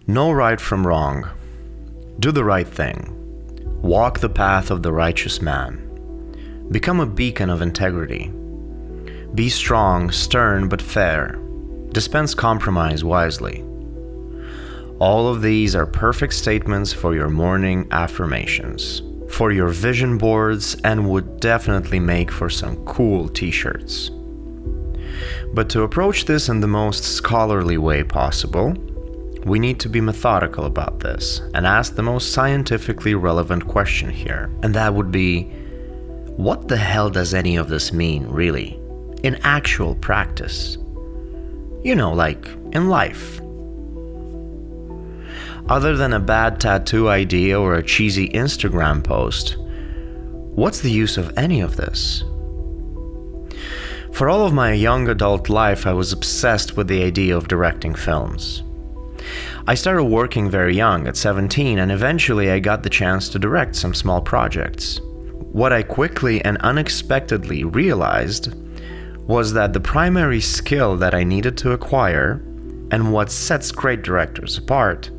Know right from wrong. Do the right thing. Walk the path of the righteous man. Become a beacon of integrity. Be strong, stern, but fair. Dispense compromise wisely. All of these are perfect statements for your morning affirmations, for your vision boards, and would definitely make for some cool t-shirts. But to approach this in the most scholarly way possible, we need to be methodical about this and ask the most scientifically relevant question here. And that would be, what the hell does any of this mean, really, in actual practice? You know, like in life. Other than a bad tattoo idea or a cheesy Instagram post, what's the use of any of this? For all of my young adult life, I was obsessed with the idea of directing films. I started working very young, at 17, and eventually I got the chance to direct some small projects. What I quickly and unexpectedly realized was that the primary skill that I needed to acquire, and what sets great directors apart,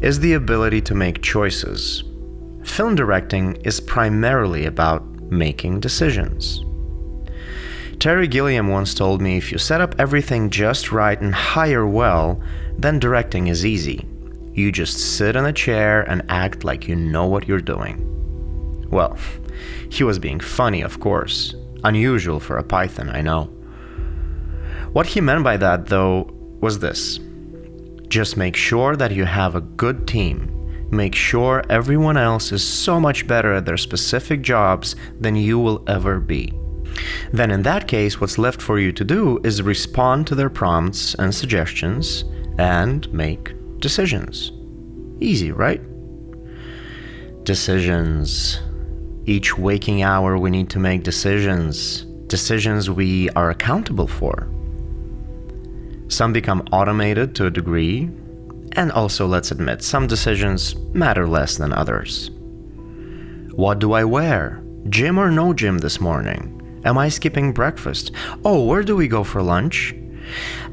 is the ability to make choices. Film directing is primarily about making decisions. Terry Gilliam once told me, if you set up everything just right and hire well, then directing is easy. You just sit in a chair and act like you know what you're doing. Well, he was being funny, of course. Unusual for a Python, I know. What he meant by that, though, was this. Just make sure that you have a good team. Make sure everyone else is so much better at their specific jobs than you will ever be. Then in that case, what's left for you to do is respond to their prompts and suggestions and make decisions. Easy, right? Decisions. Each waking hour we need to make decisions. Decisions we are accountable for. Some become automated to a degree, and also, let's admit, some decisions matter less than others. What do I wear? Gym or no gym this morning? Am I skipping breakfast? Oh, where do we go for lunch?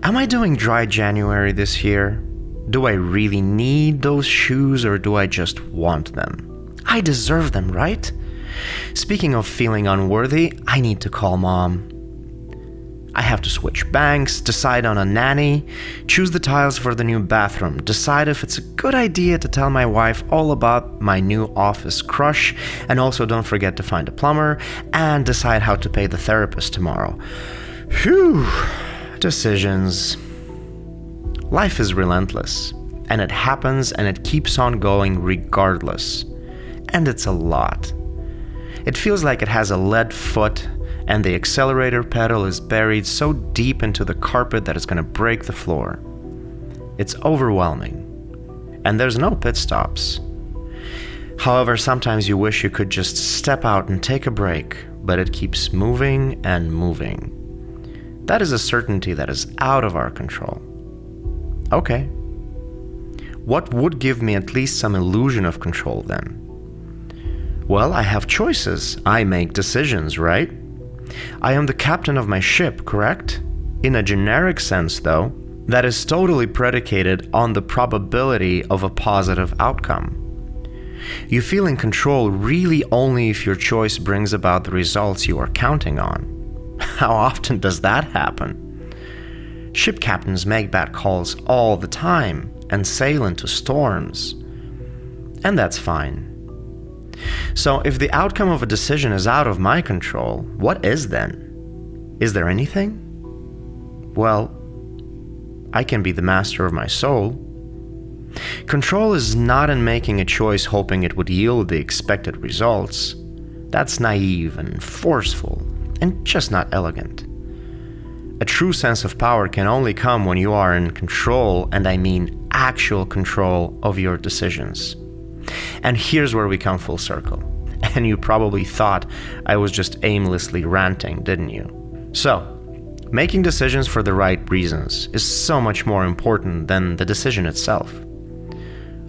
Am I doing dry January this year? Do I really need those shoes or do I just want them? I deserve them, right? Speaking of feeling unworthy, I need to call mom. I have to switch banks, decide on a nanny, choose the tiles for the new bathroom, decide if it's a good idea to tell my wife all about my new office crush, and also don't forget to find a plumber, and decide how to pay the therapist tomorrow. Phew, decisions. Life is relentless, and it happens and it keeps on going regardless. And it's a lot. It feels like it has a lead foot, and the accelerator pedal is buried so deep into the carpet that it's going to break the floor. It's overwhelming, and there's no pit stops. However, sometimes you wish you could just step out and take a break, but it keeps moving and moving. That is a certainty that is out of our control. Okay. What would give me at least some illusion of control then? Well, I have choices. I make decisions, right? I am the captain of my ship, correct? In a generic sense, though, that is totally predicated on the probability of a positive outcome. You feel in control really only if your choice brings about the results you are counting on. How often does that happen? Ship captains make bad calls all the time and sail into storms. And that's fine. So if the outcome of a decision is out of my control, what is then? Is there anything? Well, I can be the master of my soul. Control is not in making a choice hoping it would yield the expected results. That's naive and forceful and just not elegant. A true sense of power can only come when you are in control, and I mean actual control of your decisions. And here's where we come full circle. And you probably thought I was just aimlessly ranting, didn't you? So, making decisions for the right reasons is so much more important than the decision itself.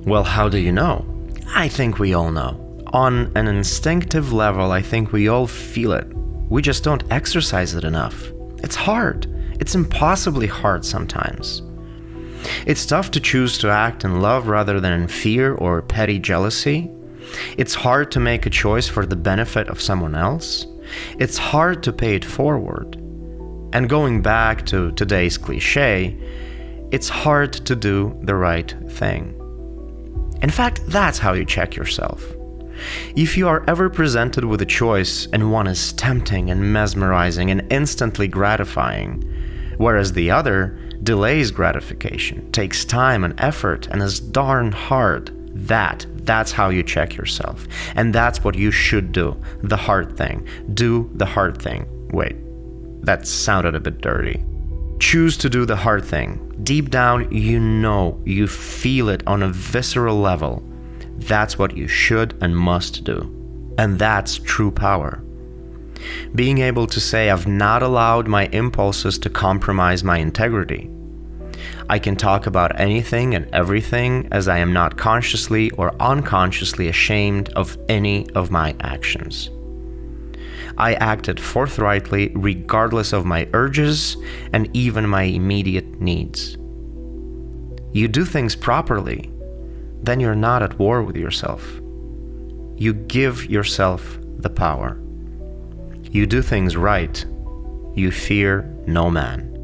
Well, how do you know? I think we all know. On an instinctive level, I think we all feel it. We just don't exercise it enough. It's hard. It's impossibly hard sometimes. It's tough to choose to act in love rather than in fear or petty jealousy. It's hard to make a choice for the benefit of someone else. It's hard to pay it forward. And going back to today's cliche, it's hard to do the right thing. In fact, that's how you check yourself. If you are ever presented with a choice and one is tempting and mesmerizing and instantly gratifying, whereas the other delays gratification, takes time and effort, and is darn hard, that's how you check yourself. And that's what you should do. The hard thing. Do the hard thing. Wait, that sounded a bit dirty. Choose to do the hard thing. Deep down, you feel it on a visceral level. That's what you should and must do. And that's true power. Being able to say, I've not allowed my impulses to compromise my integrity. I can talk about anything and everything as I am not consciously or unconsciously ashamed of any of my actions. I acted forthrightly regardless of my urges and even my immediate needs. You do things properly, then you're not at war with yourself. You give yourself the power. You do things right, you fear no man.